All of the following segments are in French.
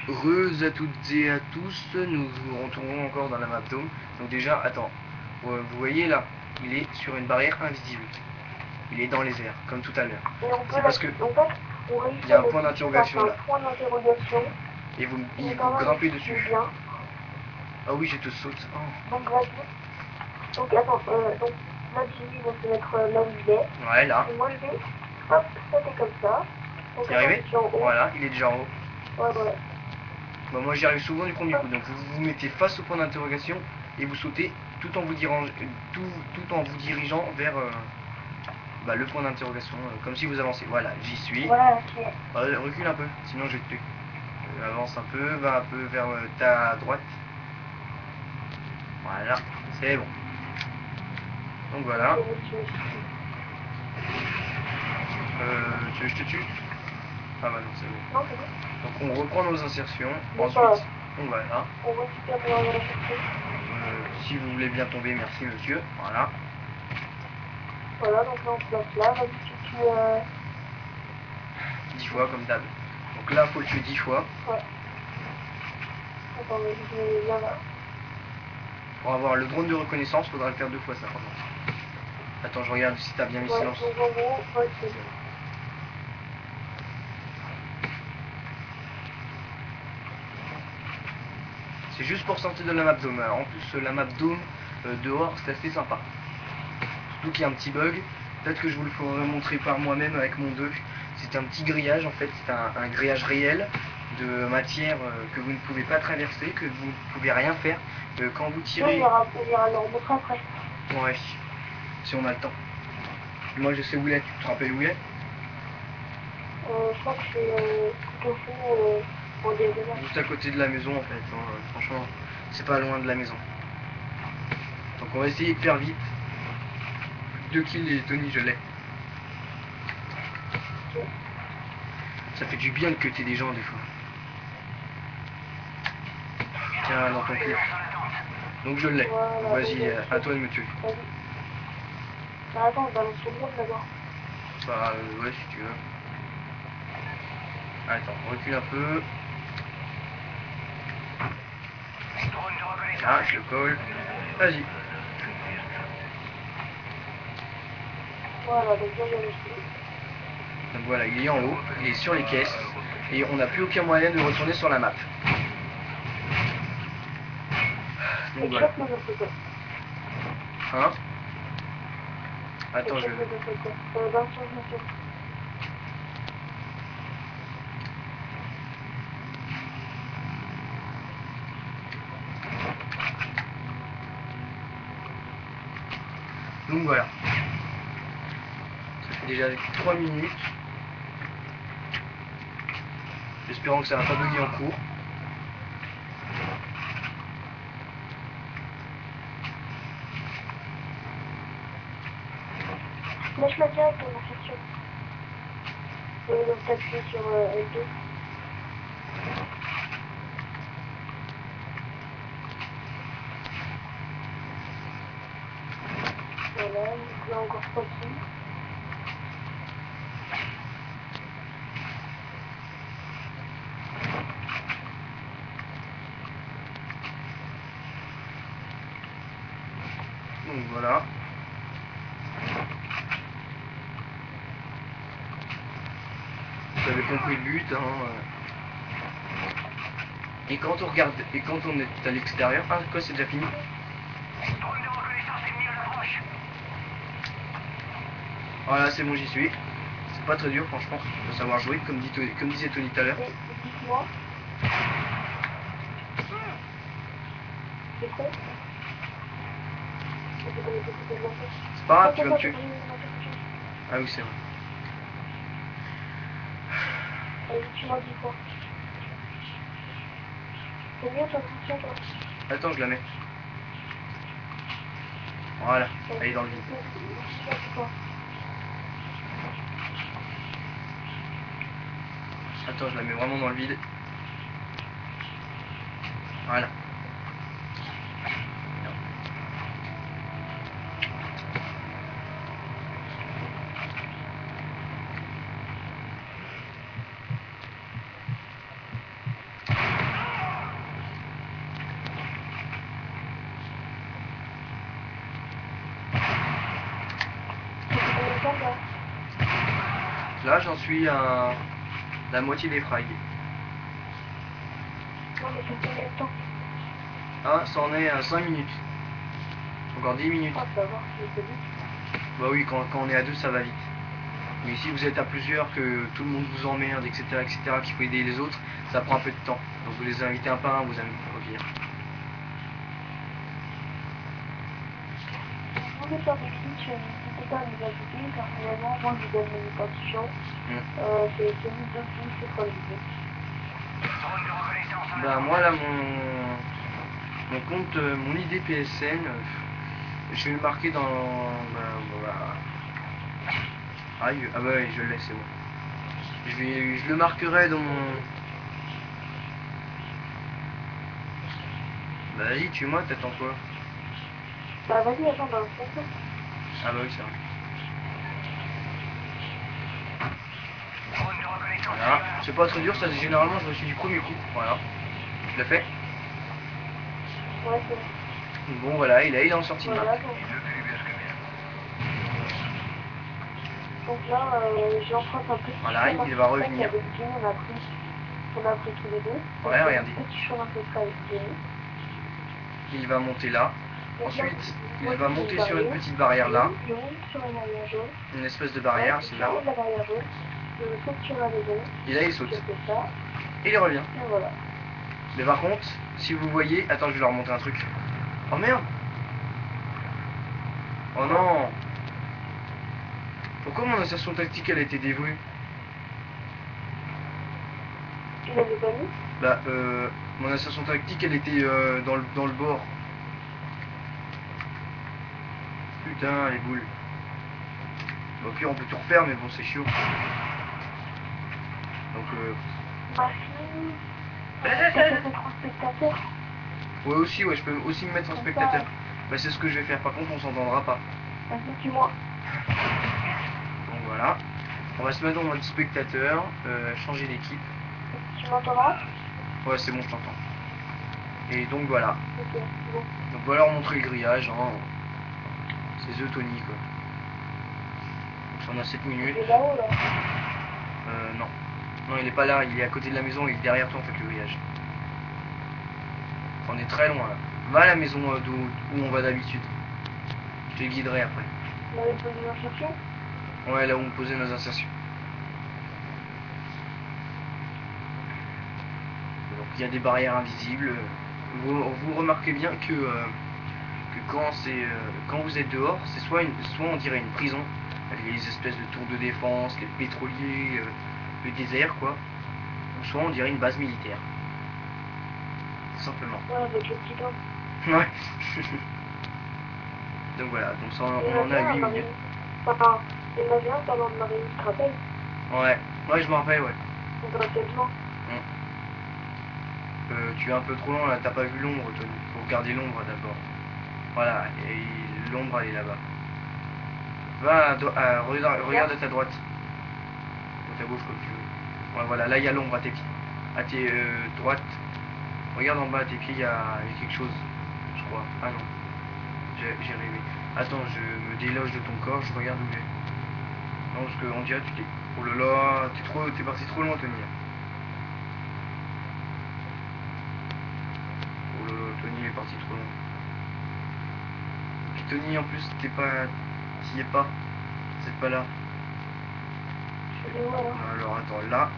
Heureuses à toutes et à tous, nous vous retrouvons encore dans la map Dome. Donc déjà, attends, vous voyez là, il est sur une barrière invisible. Il est dans les airs, comme tout à l'heure. C'est parce que il y a un point d'interrogation là. Et vous grimpez dessus. Ah oui, je te saute. Oh. Donc vas-y. Donc attends, donc là Jimmy va se mettre là où il est. Ouais, là. Et moi je vais, hop, sauter comme ça. Donc T'y arrivé? en haut. Voilà, il est déjà en haut. Ouais, ouais. Bah, moi j'y arrive souvent du premier coup. Donc vous vous mettez face au point d'interrogation et vous sautez tout en vous dirigeant vers le point d'interrogation, comme si vous avancez. Voilà, j'y suis. Voilà, ok. Recule un peu, sinon je vais te tuer. Avance un peu, va un peu vers ta droite. Voilà, c'est bon. Donc voilà. Tu veux que je te tue? Ah bah non, c'est bon. Non, c'est bon. Donc on reprend nos insertions. Bon, Ensuite, on va là. on récupère nos insertions. Si vous voulez bien tomber, merci monsieur. Voilà. Voilà, donc là on se place là. Vas-y, tu tues 10 fois comme d'hab. Donc là, faut le tuer 10 fois. Ouais. Attends, mais je vais bien là. Pour avoir le drone de reconnaissance, faudra le faire 2 fois ça par contre. Attends, je regarde si t'as bien mis silence. Donc en gros, ouais, c'est bon. C'est juste pour sortir de la map Dome. En plus, la map Dome dehors, c'est assez sympa. Surtout qu'il y a un petit bug. Peut-être que je vous le ferai montrer par moi-même avec mon 2. C'est un petit grillage en fait. C'est un grillage réel de matière que vous ne pouvez pas traverser, que vous ne pouvez rien faire. Quand vous tirez... Il y aura le remontrer après. Ouais, si on a le temps. Moi je sais où il est. Tu te rappelles où il est? Je crois que c'est tout au fond, en diagonale. Juste à côté de la maison en fait. Franchement, c'est pas loin de la maison. Donc on va essayer de faire vite. 2 kills et Tony, je l'ai. Okay. Ça fait du bien de cuter des gens des fois. Tiens, dans ton clip. Donc je l'ai. Voilà, vas-y, à toi de me tuer. Vas-y. Ah, attends, on balance sur le monde d'abord. Bah ouais, si tu veux. Attends, recule un peu. Ah, je le colle. Vas-y. Voilà, donc là, il y a le truc. Donc voilà, il est en haut, il est sur les caisses. Et on n'a plus aucun moyen de retourner sur la map. Donc voilà. Hein? Attends, je... Donc voilà. Ça fait déjà 3 minutes. Espérons que ça va pas bugger en cours. Lâche-la direct dans l'insertion. Donc t'appuies sur L2. Voilà, donc là encore 3 kills. Donc voilà. Vous avez compris le but, hein. Et quand on regarde, et quand on est à l'extérieur, ah quoi, c'est déjà fini? Voilà, c'est bon, j'y suis. C'est pas très dur, franchement. Faut savoir jouer, comme disait Tony tout à l'heure. Dites-moi. C'est quoi? C'est pas grave, tu vas me tuer. Ah oui, c'est vrai. Tu m'as dit quoi? C'est mieux ton soutien, toi? Attends, je la mets. Voilà, elle est dans le vide. Attends, je la mets vraiment dans le vide. Voilà. là, j'en suis à la moitié des frags. Non, mais ça fait combien de temps? Ah, ça en est à 5 minutes. Encore 10 minutes. Ah, ça va, c'est vite. Bah oui, quand on est à deux, ça va vite. Mais si vous êtes à plusieurs, que tout le monde vous emmerde, etc., qu'il faut aider les autres, ça prend un peu de temps. Donc vous les invitez un par un, vous allez revenir. Vous pouvez faire des clics, n'hésitez pas à nous ajouter, personnellement, moi je vous donne mes identifiants. C'est celui de qui c'est quoi le vidéo. Bah moi là, mon compte, mon ID PSN, je vais le marquer dans... Bah, ah bah ouais, je l'ai, c'est bon. Je le marquerai dans mon... Bah vas-y, tue-moi, t'attends quoi? Bah vas-y, attends, bah on fait. Ah bah oui, c'est vrai. Voilà, c'est pas très dur, ça généralement je me suis du premier coup. Voilà, je l'ai fait. Ouais, c'est bon. Bon voilà, il est en sortie de Voilà, map. donc là, j'emprunte un petit Voilà, chemin il va secret revenir. qu'avec Jim, on a pris tous les deux. Ouais, regardez. Petit chemin secret avec Jimmy. Il va monter là. Donc là, Ensuite, il moi, va je monter fais sur une petite barrière là. Je monte sur une barrière jaune. Une espèce de barrière, Ouais, c'est je là. monte la barrière jaune. Je saute sur la maison. Et là, il saute. Je fais ça. Et il revient. Et voilà. Mais par contre, si vous voyez... Attends, je vais leur montrer un truc. Oh merde! Oh non! Pourquoi mon insertion tactique elle a été dévouée? Tu l'avais pas mis? Bah, mon insertion tactique elle était dans le bord. Putain, les boules. Au pire, on peut tout refaire, mais bon, c'est chiant. Donc, Ma fille. Ça fait 3 spectateurs. ouais, aussi, ouais, je peux aussi me mettre en spectateur. Bah, c'est ce que je vais faire. Par contre, on s'entendra pas. Vas-y, dis-moi. Donc voilà. On va se mettre en mode spectateur, changer d'équipe. Tu m'entendras? Ouais, c'est bon, je t'entends. Et donc voilà. Ok, bon. Donc voilà, on montre le grillage. Hein. C'est The Tony, quoi. Donc on a 7 minutes. Il est là-haut, là. Non. Non, il est pas là, il est à côté de la maison, il est derrière toi en fait le grillage. On est très loin là. Va à la maison où on va d'habitude. Je te guiderai après. On avait posé l'insertion? Ouais, là où on posait nos insertions. Donc il y a des barrières invisibles. Vous remarquez bien que quand vous êtes dehors, c'est soit on dirait une prison, avec les espèces de tours de défense, les pétroliers, le désert quoi. Ou soit on dirait une base militaire. Tout simplement. Ouais, avec le petit homme. Ouais. Donc voilà, donc ça, on en a 8 minutes. Enfin, il y en avait un parlant de Marie, tu te rappelles? Ouais, ouais, je me rappelle, ouais. On doit être loin. Tu es un peu trop loin là, t'as pas vu l'ombre, Tony. Faut regarder l'ombre d'abord. Voilà, et l'ombre elle est là-bas. Va regarde à ta droite. Ou à ta gauche comme tu veux. Ouais, voilà, là il y a l'ombre à tes pieds. À tes droites. Regarde en bas à tes pieds, il y a quelque chose. Je crois. Ah non. J'ai rêvé. Attends, je me déloge de ton corps, je regarde où il est. Non, parce qu'on dirait que tu t'es... Oh là là, t'es parti trop loin, Tony. Oh là là, Tony est parti trop loin. Et puis Tony, en plus, t'y es pas. C'est pas là. Je suis où alors? Alors attends, là.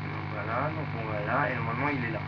Donc voilà, donc on va là, et normalement il est là.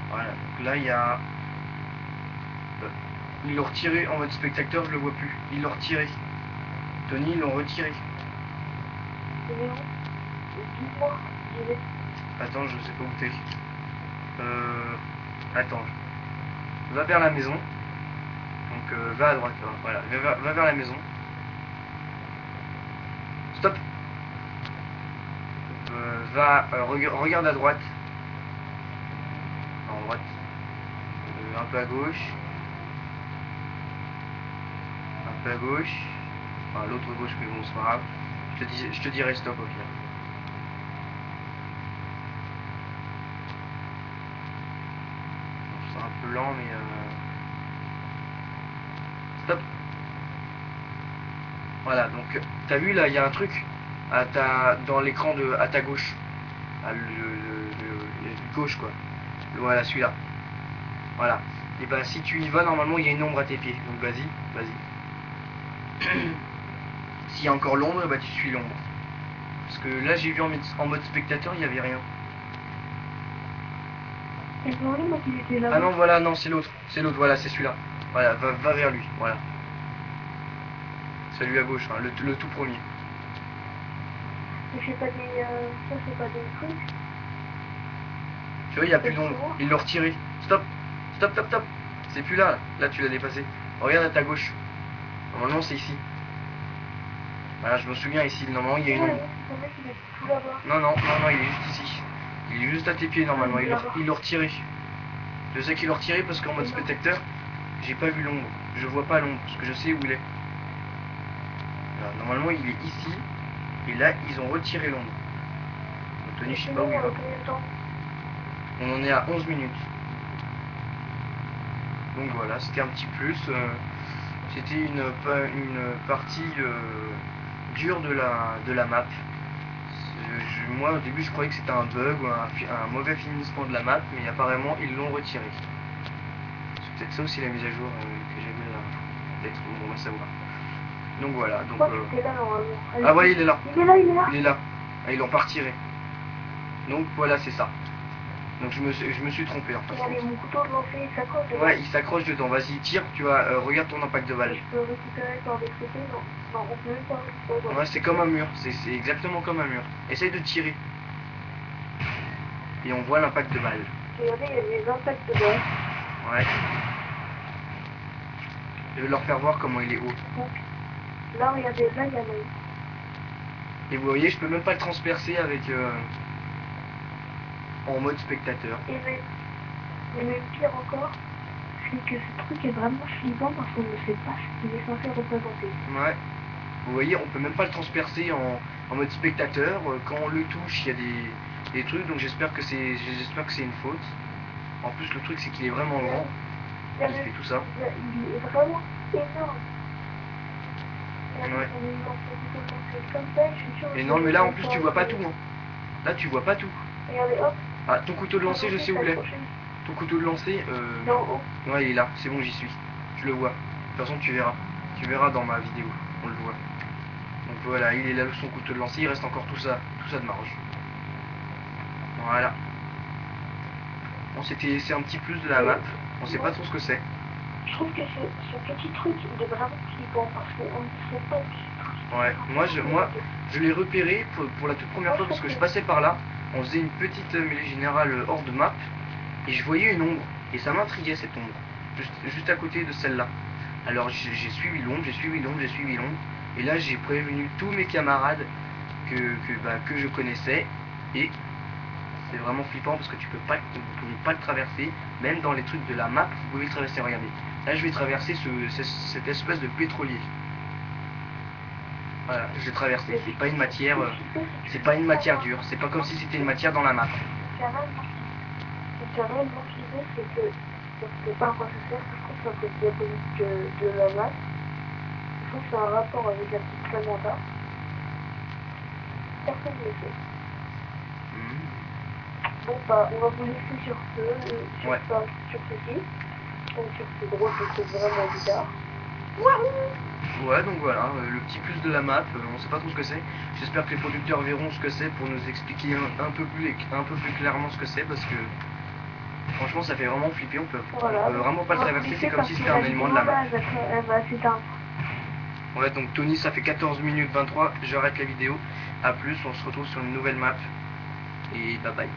Voilà, donc là il y a... Ils l'ont retiré en mode spectateur, je le vois plus. Ils l'ont retiré. Tony, ils l'ont retiré. Il est où? Dis-moi, j'y vais. Attends, je sais pas où t'es. Attends. Va vers la maison. Donc va à droite, voilà. Va vers la maison. Stop. Regarde à droite. En droite. Un peu à gauche. Un peu à gauche. Enfin l'autre gauche, mais bon c'est pas grave. Je te dirai stop au pire. C'est un peu lent mais stop. Voilà, donc t'as vu là il y a un truc. dans l'écran à ta gauche. Gauche quoi. Voilà, celui-là. Voilà. Et bah si tu y vas, normalement il y a une ombre à tes pieds. Donc vas-y, vas-y. S'il y a encore l'ombre, bah tu suis l'ombre. Parce que là j'ai vu en mode spectateur, il n'y avait rien. Ah non, voilà, non, c'est l'autre, voilà, c'est celui-là. Voilà, va vers lui, voilà. Celui à gauche, hein, le tout premier. Mais c'est pas des... ça c'est pas des trucs. Tu vois, il n'y a plus d'ombre, ils l'ont retiré. Stop, stop, stop, stop. C'est plus là, là tu l'as dépassé. Regarde à ta gauche. Normalement c'est ici. Voilà, je me souviens ici, normalement il y a une ombre. Non, non, non, non, il est juste ici. Il est juste à tes pieds normalement, ils l'ont retiré. Je sais qu'ils l'ont retiré parce qu'en mode spectateur, j'ai pas vu l'ombre. Je vois pas l'ombre parce que je sais où il est. Alors, normalement il est ici. Et là ils ont retiré l'ombre. Donc Tony, je sais pas où il va. On en est à 11 minutes. Donc voilà, c'était un petit plus. C'était une partie dure de la map. Moi au début je croyais que c'était un bug ou un mauvais finissement de la map, mais apparemment ils l'ont retiré. C'est peut-être ça aussi la mise à jour que j'avais là. Peut-être, on va savoir. Donc voilà, donc... Ah ouais, il est là. Il est là. Ah, ils l'ont pas retiré. Donc voilà, c'est ça. Donc je me suis trompé en fait. Mon couteau de lancer, il s'accroche dedans. Ouais, il s'accroche dedans. Vas-y, tire, tu vas, regarde ton impact de balle. Je peux récupérer par des côtés, non. Non, on peut même pas récupérer. Ouais, c'est comme un mur, c'est exactement comme un mur. Essaye de tirer. Et on voit l'impact de balle. Regardez, il y a des impacts de balle. Ouais. Je vais leur faire voir comment il est haut. Donc, là, regardez, là, il y a l'œil. Et vous voyez, je peux même pas le transpercer avec... en mode spectateur. Et même pire encore, c'est que ce truc est vraiment flippant parce qu'on ne sait pas ce qu'il est censé représenter. Ouais. Vous voyez, on peut même pas le transpercer en mode spectateur. Quand on le touche, il y a des trucs, donc j'espère que c'est une faute. En plus, le truc, c'est qu'il est vraiment grand. Il fait tout ça. Il est vraiment énorme. Ouais. Et non, mais là, en plus, tu vois pas tout. Hein. Là, tu vois pas tout. Regardez, hop. Ah, ton couteau de lancer, je sais où il est. Ton couteau de lancer, ouais, il est là. C'est bon, j'y suis. Je le vois. De toute façon, tu verras. Tu verras dans ma vidéo. On le voit. Donc voilà, il est là, son couteau de lancer. Il reste encore tout ça de marge. Voilà. Bon, c'est un petit plus de la map. On sait pas trop ce que c'est. Je trouve que ce petit truc, il est vraiment flippant parce qu'on ne sait pas. Ouais, moi je l'ai repéré pour la toute première fois parce que je passais par là. On faisait une petite mêlée générale hors de map et je voyais une ombre et ça m'intriguait cette ombre juste à côté de celle-là. Alors j'ai suivi l'ombre, et là j'ai prévenu tous mes camarades que je connaissais et c'est vraiment flippant parce que vous pouvez pas le traverser, même dans les trucs de la map vous pouvez le traverser. Regardez, là je vais traverser cette espèce de pétrolier. Voilà, je l'ai traversé. C'est pas une matière dure. C'est pas comme si c'était une matière dans la map. Ce qui a réellement flippé, c'est que je sais pas à quoi ça sert. Je trouve que c'est diabolique de la map. Je trouve que c'est un rapport avec la petite Samantha. Personne ne le fait. Bon bah, on va vous laisser sur ceci. Donc sur ce drôle de truc vraiment bizarre. Ouais, donc voilà, le petit plus de la map, on sait pas trop ce que c'est. J'espère que les producteurs verront ce que c'est pour nous expliquer un peu plus clairement ce que c'est, parce que franchement ça fait vraiment flipper, on peut vraiment pas le traverser, c'est comme si c'était un élément de la map. Ouais, donc Tony, ça fait 14 minutes 23, j'arrête la vidéo. A plus, on se retrouve sur une nouvelle map, et bye bye.